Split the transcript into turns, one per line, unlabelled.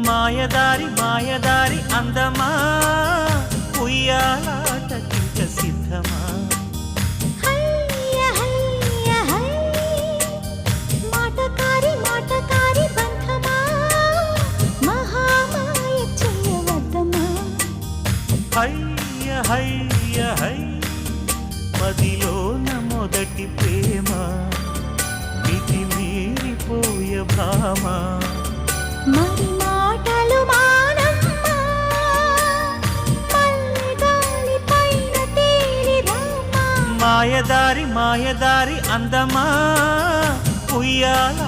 మాయదారి మాయదారి అందమా ఉయ్యాలాటకింక సిద్ధమా
హయ్య హయ్య హై మాటకారి మాటకారి బంధమా మహామాయ చేయవద్దమా
హయ్య హయ్య హై మదిలోన మొదటి ప్రేమ మితి మీరిపోయ భామ
మరి మాటలు మానమ్మా మల్లె గాలి పైన తేలి రామా
మాయదారి మాయదారి అందమా ఉయ్యాల